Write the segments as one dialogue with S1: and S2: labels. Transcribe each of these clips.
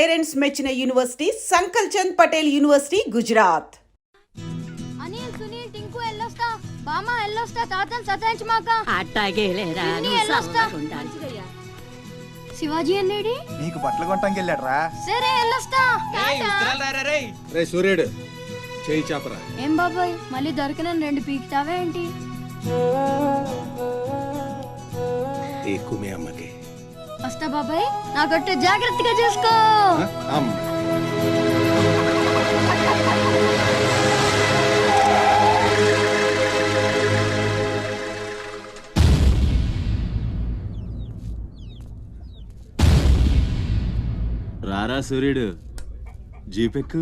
S1: Parents మెచ్చిన university సంకల్ Chand Patel university Gujarat.
S2: Anil Sunil Tinku ఎల్లొస్తా బామా ఎల్లొస్తా తాతన్ సతాయించమాక
S3: అట్టాగే లేరా
S2: ఎల్లొస్తా శివాజీ అన్నేడి
S4: నీకు బట్టలు కొంటానికి వెళ్ళాడరా.
S2: సరే ఎల్లొస్తా
S5: రే సూర్యుడు చేయి చాపరా.
S2: ఏం బాబాయ్ మళ్ళీ దొరికిన 2 పీకుతావే ఏంటి?
S5: ఎక్కువ మీ అమ్మకి
S2: వస్తా బాబాయ్ నా కొట్టు జాగ్రత్తగా చూసుకో.
S5: రారా సూర్యుడు జీపెక్కు.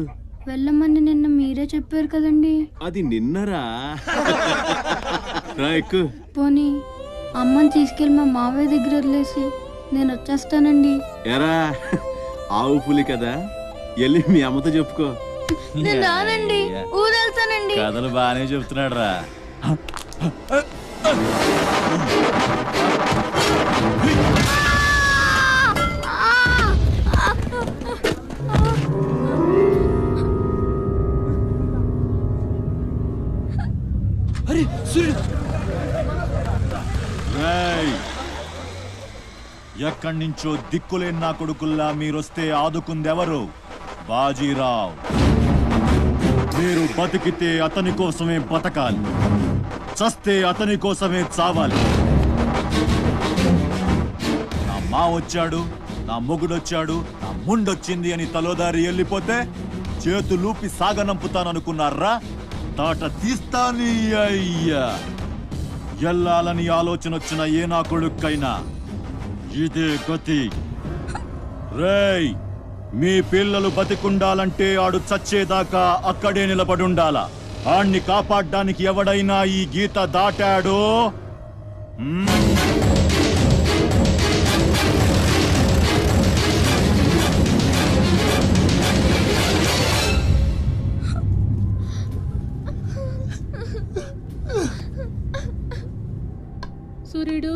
S2: వెళ్ళమని నిన్న మీరే చెప్పారు కదండి.
S5: అది నిన్నరా. రా ఎక్కు.
S2: పోనీ అమ్మని తీసుకెళ్ళి మా మావయ్య దగ్గర వదిలేసి నేను వచ్చేస్తానండి.
S5: ఎరా ఆవు పులి కదా, వెళ్ళి మీ అమ్మతో చెప్పుకో.
S2: నేను రానండి, ఊరెళ్తానండి.
S6: కథలు బానే చెప్తున్నాడు రా. ఎక్కడి నుంచో దిక్కులేని నా కొడుకుల్లా మీరొస్తే ఆదుకుందెవరు? బాజీరావ్. మీరు బతికితే అతని కోసమే బతకాలి, చస్తే అతని కోసమే చావాలి. నా మా వచ్చాడు, నా మొగుడొచ్చాడు, నా ముండొచ్చింది అని తలోదారి వెళ్ళిపోతే చేతులూపి సాగనంపుతాననుకున్నారా? తాట తీస్తాని అయ్యా. ఎల్లాలని ఆలోచన వచ్చిన ఏ నా కొడుక్కైనా ఇదే గతి. రేయ్, మీ పిల్లలు బతికుండాలంటే ఆడు చచ్చేదాకా అక్కడే నిలబడుండాలా. ఆణ్ణి కాపాడ్డానికి ఎవడైనా ఈ గీత దాటాడో
S7: సూర్యుడు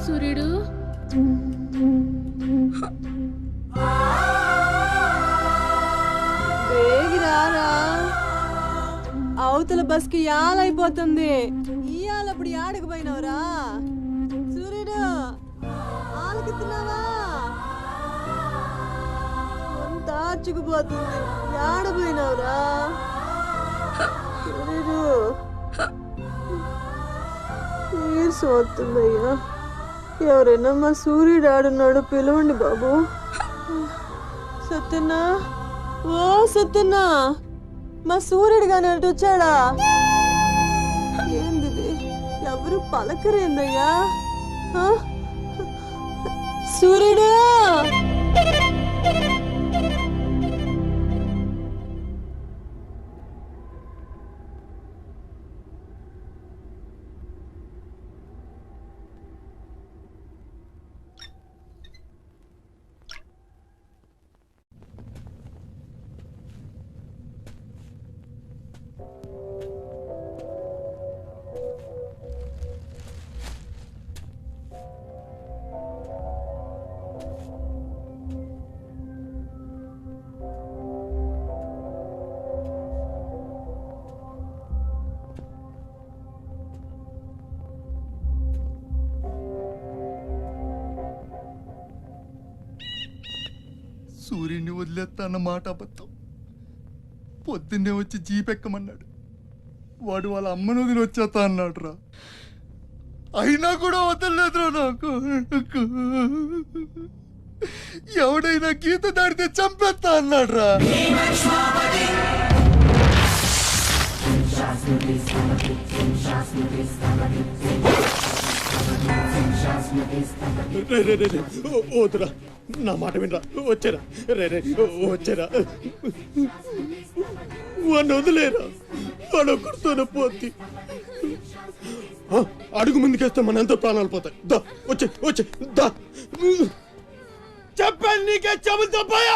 S7: సూర్యుడు
S8: బేగిరారా, అవతల బస్కి యాలైపోతుంది. ఇయాలప్పుడు యాడకు పోయినవరా సూర్యుడు? ఆలకిస్తున్నావా? అంతా అచ్చుకుపోతుంది. యాడ పోయినవరా సూర్యుడు? నీరసం వస్తుందయ్యా. ఎవరైనా మా సూర్యుడు ఆడున్నాడు పిలవండి బాబు. సత్యన్నా, ఓ సత్యన్నా, మా సూర్యుడు గాని అటు వచ్చాడా? ఏంది ఎవరు పలకరేందయ్యా? సూర్యుడు
S4: సూర్యుడిని వదిలేస్తా అన్న మాట అబద్ధం. పొద్దున్నే వచ్చి జీపెక్కమన్నాడు. వాడు వాళ్ళ అమ్మను వదిలి వచ్చేస్తా అన్నాడు రా. అయినా కూడా వదలలేదురా నాకు. ఎవడైనా గీత దాడితే చంపేస్తా అన్నాడు రా.
S5: వద్దురా, నా మాట వినరా. వచ్చారా వచ్చారా, వాడిని వదిలేరా. వాడు ఒక్కడితోనే పోద్ది. అడుగు ముందుకేస్తే మన ఎంతో ప్రాణాలు పోతాయి. దా వచ్చే వచ్చే దా. చెప్పాను నీకే, చెబుతా పోయా.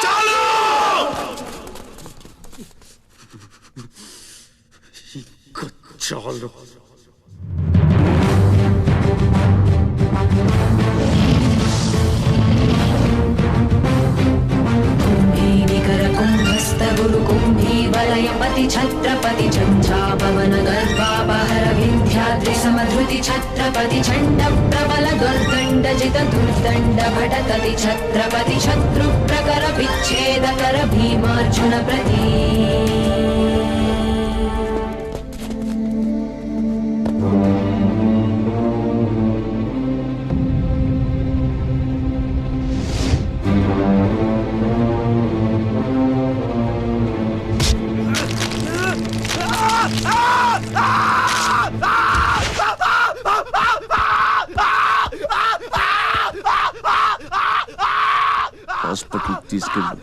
S5: చాలు.
S3: छत्रपति छत्रपति चंद्रापवन गर्भापहर विंध्याद्रि समधृति छत्रपति चंड प्रबल दुर्दंड जित दुर्दंड भटकति छत्रपति शत्रु प्रकर विच्छेदकर भीमार्जुन प्रति
S5: హాస్పిటల్ తీసుకెళ్ళు.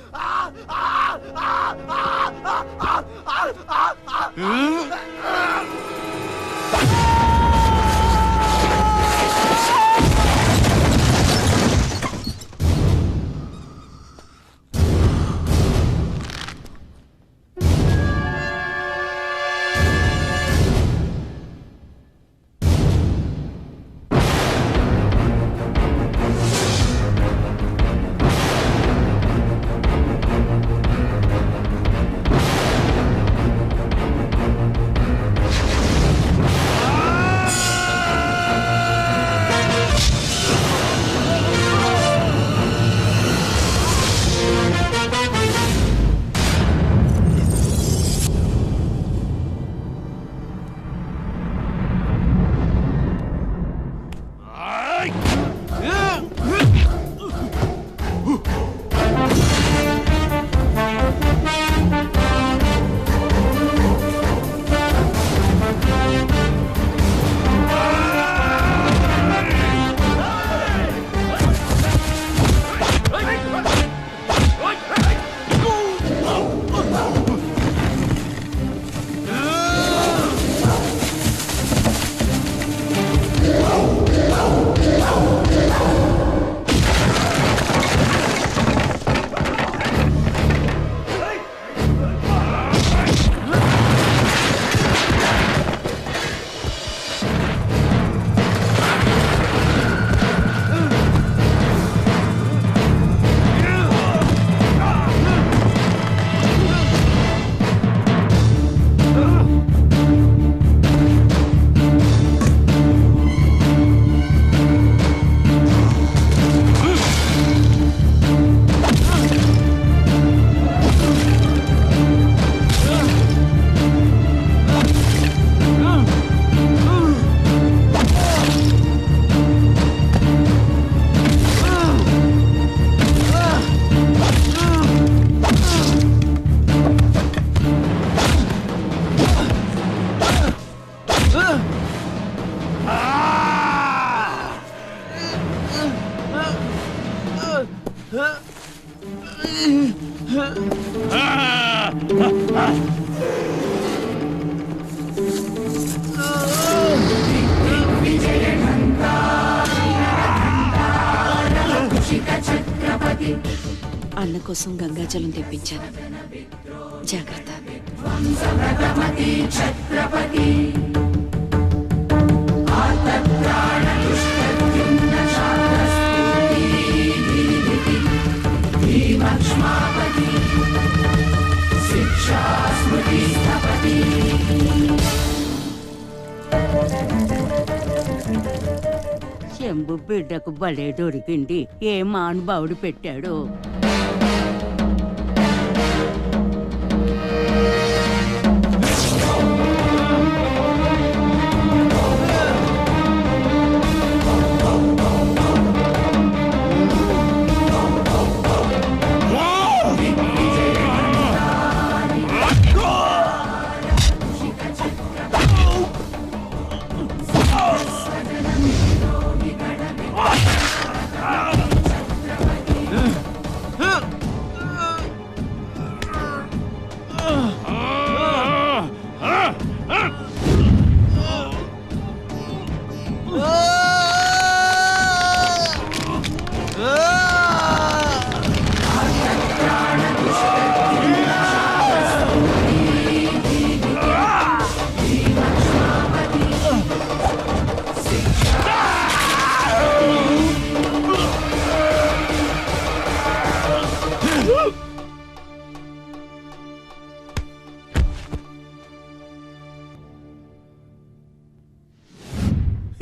S7: అన్న కోసం గంగాజలం తెప్పించాను. జాగ్రత్త.
S9: శంభు బిడ్డకు బలే దొరికింది. ఏ మానుభావుడు పెట్టాడు.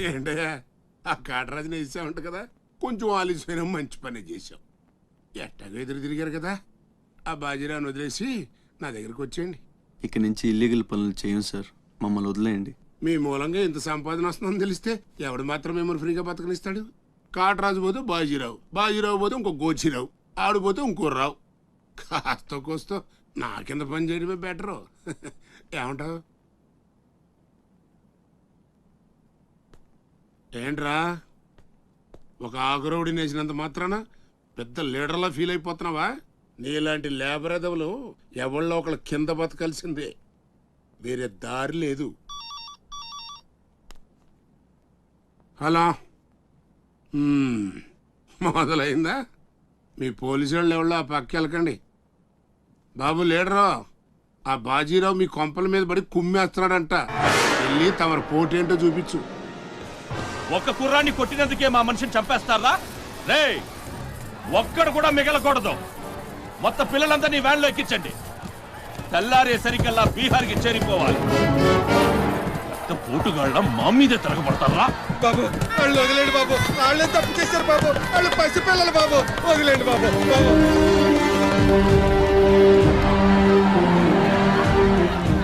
S10: ఏంటయ్యా ఆ కాటరాజుని వేసామంట కదా, కొంచెం ఆలస్యమైన మంచి పని చేసాం. ఎట్టాగో ఎదురు తిరిగారు కదా, ఆ బాజీరాను వదిలేసి నా దగ్గరికి వచ్చేయండి.
S5: ఇక నుంచి ఇల్లీగల్ పనులు చేయం సార్, మమ్మల్ని వదిలేయండి.
S10: మీ మూలంగా ఇంత సంపాదన వస్తుందని తెలిస్తే ఎవడు మాత్రం మిమ్మల్ని ఫ్రీగా బతకనిస్తాడు? కాటరాజు పోతే బాజీరావు, బాజీరావు పోతే ఇంకో గోచిరావు, ఆడిపోతే ఇంకో రావు. కాస్త కోస్తో నా కింద పని చేయడమే బెటరు. ఏమంటావు? ఏంట్రా ఒక ఆకురవుడి నేసినంత మాత్రాన పెద్ద లీడర్లా ఫీల్ అయిపోతున్నావా? నీలాంటి లేబర్ ఎదవలు ఎవళ్ళో ఒకళ్ళ కింద బతకాల్సిందే, వేరే దారి లేదు. హలో, మొదలైందా? మీ పోలీసు వాళ్ళు ఎవరో ఆ పక్క వెళ్ళకండి. బాబు లీడరు, ఆ బాజీరావు మీ కొంపల మీద పడి కుమ్మేస్తున్నాడంట, వెళ్ళి తమరు పోటేంటో చూపించు.
S6: ఒక్క కుర్రాన్ని కొట్టినందుకే మా మనిషిని చంపేస్తారా? రే, ఒక్కడు కూడా మిగలకూడదు. మొత్తం పిల్లలందరినీ వ్యాన్లో ఎక్కించండి. తెల్లారేసరికల్లా బీహార్కి చేరిపోవాలి. పోటుగాళ్ళ మా మీదే తిరగబడతారా?
S4: బాబు వాళ్ళు వదిలేండి బాబు, వాళ్ళే తప్పు చేశారు బాబు, వాళ్ళు పసిపిల్లలు బాబు, వదిలేండి బాబు.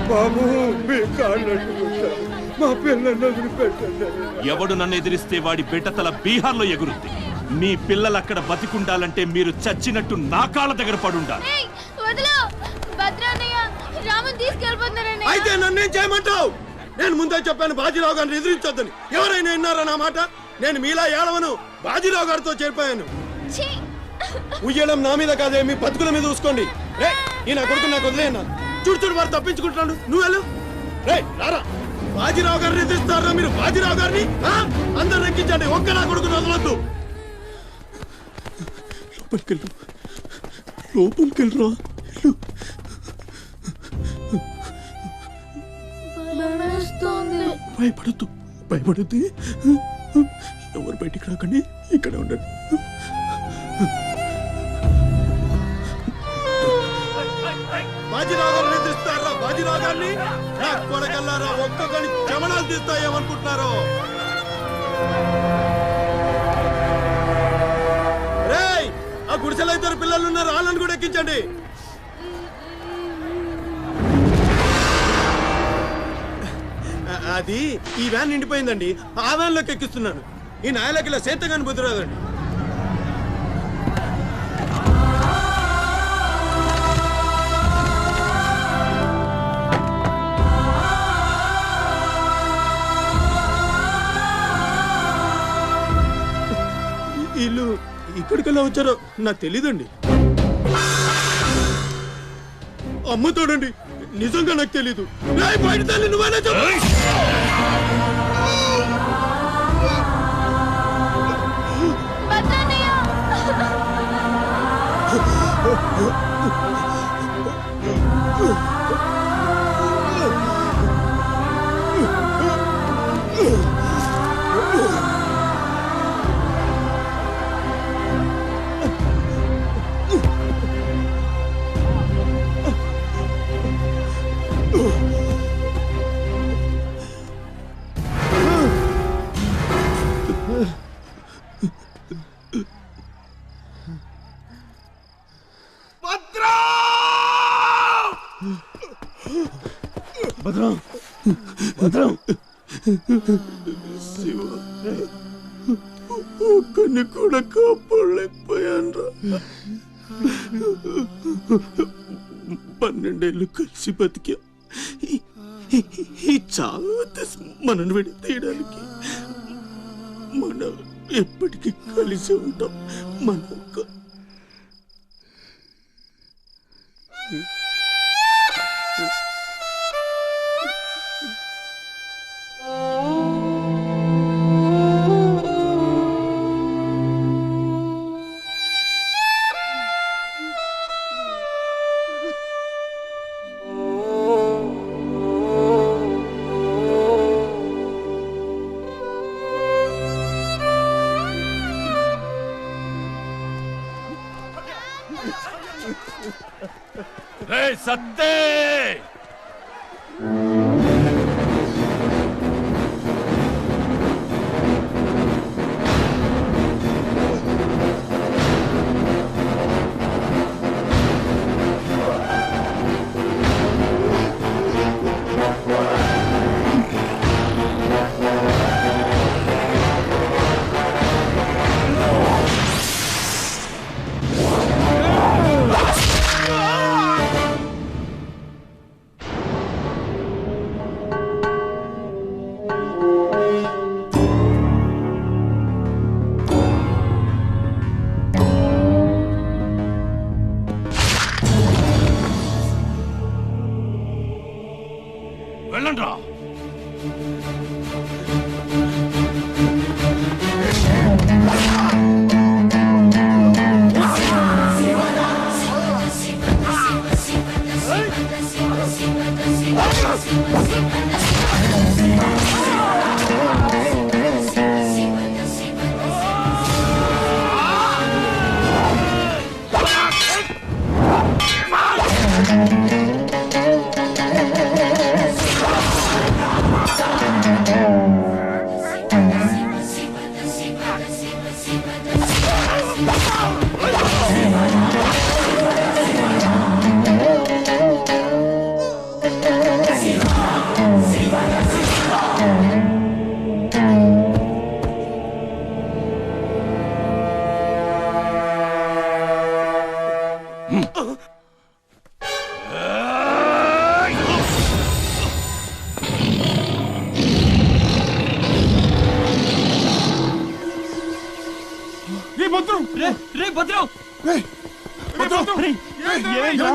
S4: బాబు మీ కాళ్ళు మా పిల్లల్ని వదిలిపెట్టండి.
S6: ఎవడు నన్ను ఎదిరిస్తే వాడి బిడ్డతల బీహార్లో ఎగురుద్ది. మీ పిల్లలు అక్కడ బతికుండాలంటే మీరు చచ్చినట్టు నా కాళ్ళ దగ్గర పడుండాలి.
S4: అయితే నన్నేం చేయమంటావు? నేను ముందే చెప్పాను బాజీరావు గారిని ఎదిరించొద్దని. ఎవరైనా విన్నారా నా మాట? నేను మీలా ఏడవను, బాజీరావు గారితో చేరిపోయాను. ఉయ్యడం నా మీద కాదే, మీ బతుకుల మీద చూసుకోండి. ఈ నా కొడుకు నాకు వదిలేయన్నా. చూడు చూడు వారు తప్పించుకుంటున్నాడు, నువ్వు వెళ్ళు. రే రారా, బాజీరావు గారిని ఎదిరిస్తారా మీరు? బాజీరావు గారిని అందరు ఎక్కించండి, ఒక్క నా కొడుకుని వదలొద్దు. లోపలికెళ్ళరా. భయపడద్దు, భయపడద్దు. ఎవరు బయటికి రాకండి, ఇక్కడే ఉండండి. బాజీరావు గారిని ఎదిరిస్తారా? బాజీరావు గారిని నా కొడకల్లారా, ఒక్కొక్కని జమనాలు తీస్తాయేమనుకుంటున్నారు? రేయ్, ఆ గుడిసెలో ఇద్దరు పిల్లలు ఉన్నారు, వాళ్ళని కూడా ఎక్కించండి. అది ఈ వ్యాన్ నిండిపోయిందండి, ఆ వ్యాన్ లోకి ఎక్కిస్తున్నాను. ఈ నాయలకి ఇలా సేతగాని బుద్ధి రాదండి. వీళ్ళు ఇక్కడికెళ్ళా వచ్చారో నాకు తెలీదండి. అమ్మతోడండి, నిజంగా నాకు తెలీదు. బయట తల్లి నువ్వైనా చెప్పు. భద్రం, భద్రం, శివ, ఒక్కడిని కూడా కాపాడలేకపోయాను. 12 ఏళ్ళు కలిసి బతికా. ఈ చాలా మనను విడి తీయడానికి మనం ఎప్పటికీ కలిసి ఉంటాం. మనకు
S6: సత్తే
S10: రే భద్రం
S6: రే భద్రం
S10: రే భద్రం
S6: ఏమైందా?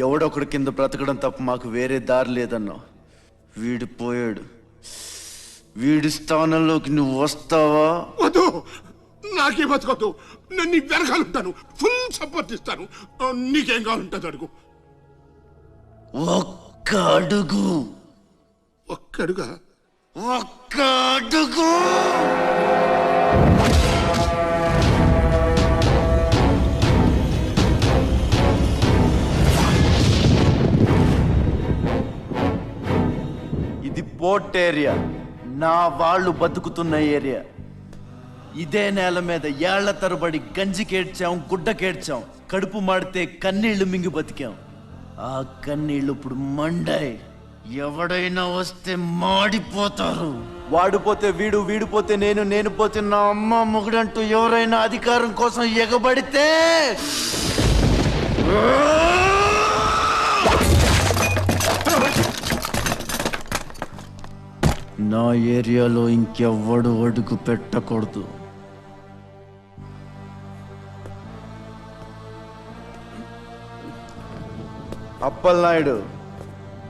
S11: ఎవడొకడు కింద బ్రతకడం తప్ప మాకు వేరే దారి లేదన్నా. వీడు పోయాడు. వీడి స్థానంలోకి నువ్వు వస్తావా?
S10: వద్దు, నాకే బతకొద్దు. నేను నీ వెనకాలంటాను, ఫుల్ సపోర్ట్ ఇస్తాను. నీకేం కావాలంటుంది అడుగు.
S11: ఒక్క అడుగు.
S10: ఒక్క అడుగా?
S11: ఒక్క అడుగు. ఇది పోర్ట్ ఏరియా, నా వాళ్ళు బతుకుతున్న ఏరియా. ఇదే నేల మీద ఏళ్ల తరబడి గంజికేడ్చాం, గుడ్డకేడ్చాం, కడుపు మాడితే కన్నీళ్లు మింగి బతికాం. ఆ కన్నీళ్లు ఇప్పుడు మండాయి. ఎవడైనా వస్తే మాడిపోతారు. వాడిపోతే వీడు, వీడిపోతే నేను, నేను పోతే నా అమ్మ మొగుడంటూ ఎవరైనా అధికారం కోసం ఎగబడితే నా ఏరియాలో ఇంకెవ్వడు అడుగు పెట్టకూడదు. అప్పలనాయుడు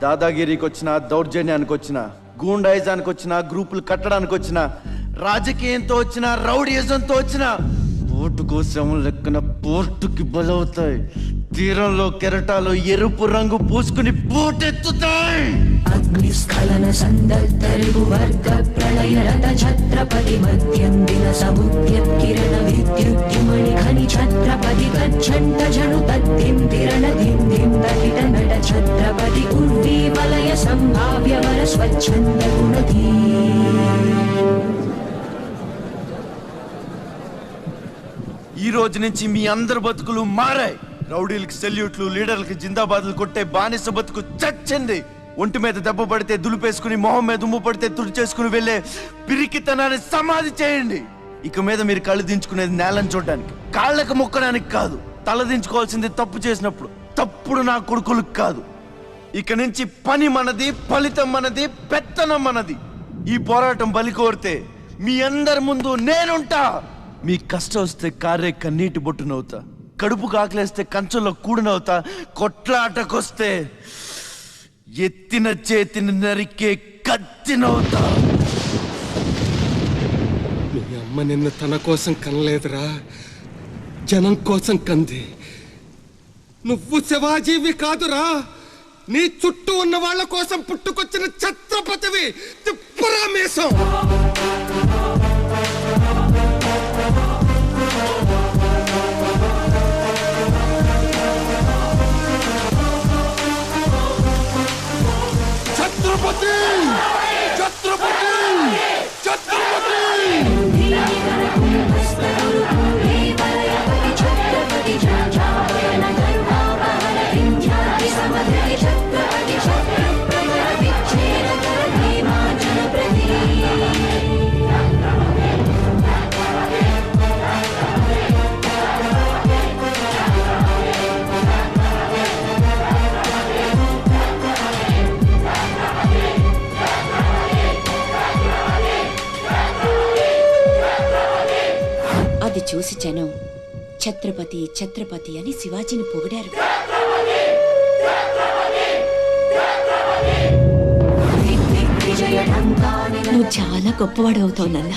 S11: దాదాగిరికి వచ్చిన, దౌర్జన్యానికి వచ్చిన, గూండాయిజానికి వచ్చిన, గ్రూపులు కట్టడానికి వచ్చిన, రాజకీయంతో వచ్చిన, రౌడీయిజంతో వచ్చిన, ఓటు కోసం లెక్కన పోర్టుకి బలవుతాయి. తీరంలో కెరటాలు ఎరుపు రంగు పూసుకుని పోటెత్తుతాయి.
S3: అగ్నిస్ఖలన సందర్తరిగు వర్గ ప్రళయ రథ ఛత్రపతి మధ్యం దిన సముద్యత్కిరణ విద్యుద్యుమణి ఖని ఛత్రపతి గచ్చంట జను తద్దిం తిరణ దిం దిం తటిట నట ఛత్రపతి ఉర్వీ వలయ సంభావ్య వర స్వచ్ఛంద గుణధీ.
S11: ఈ రోజు నుంచి మీ అందరి బతుకులు మారాయి. రౌడీలకి సెల్యూట్లు, లీడర్లకి జిందాబాద్లు కొట్టే బానిస బతుకు చచ్చింది. ఒంటి మీద దెబ్బ పడితే దులిపేసుకుని, మొహం మీద ఉమ్ము పడితే తుడిచేసుకుని వెళ్ళే పిరికితనాన్ని సమాధి చేయండి. ఇక మీద మీరు కళ్ళు దించుకునేది నేలను చూడడానికి, కాళ్ళకు మొక్కడానికి కాదు. తల దించుకోవాల్సింది తప్పు చేసినప్పుడు. తప్పుడు నా కొడుకులకు కాదు. ఇక నుంచి పని మనది, ఫలితం మనది, పెత్తనం మనది. ఈ పోరాటం బలి కోరితే మీ అందరి ముందు నేనుంటా. మీ కష్టం వస్తే కారే కన్నీటి బొట్టునవుతా, కడుపు కాకలేస్తే కంచంలో కూడినవుతా, కొట్లాటకొస్తే ఎత్తిన చేతిని నరికే కత్తినవుతా.
S10: మీ అమ్మ నిన్ను తన కోసం కనలేదురా, జనం కోసం కంది. నువ్వు శివాజీవి కాదురా, నీ చుట్టూ ఉన్న వాళ్ళ కోసం పుట్టుకొచ్చిన ఛత్రపతివి. తిప్పురా మీసం.
S7: ఛత్రపతి ఛత్రపతి అని శివాజీని పొగిడారు. నువ్వు చాలా గొప్పవాడు అవుతావు నాన్న.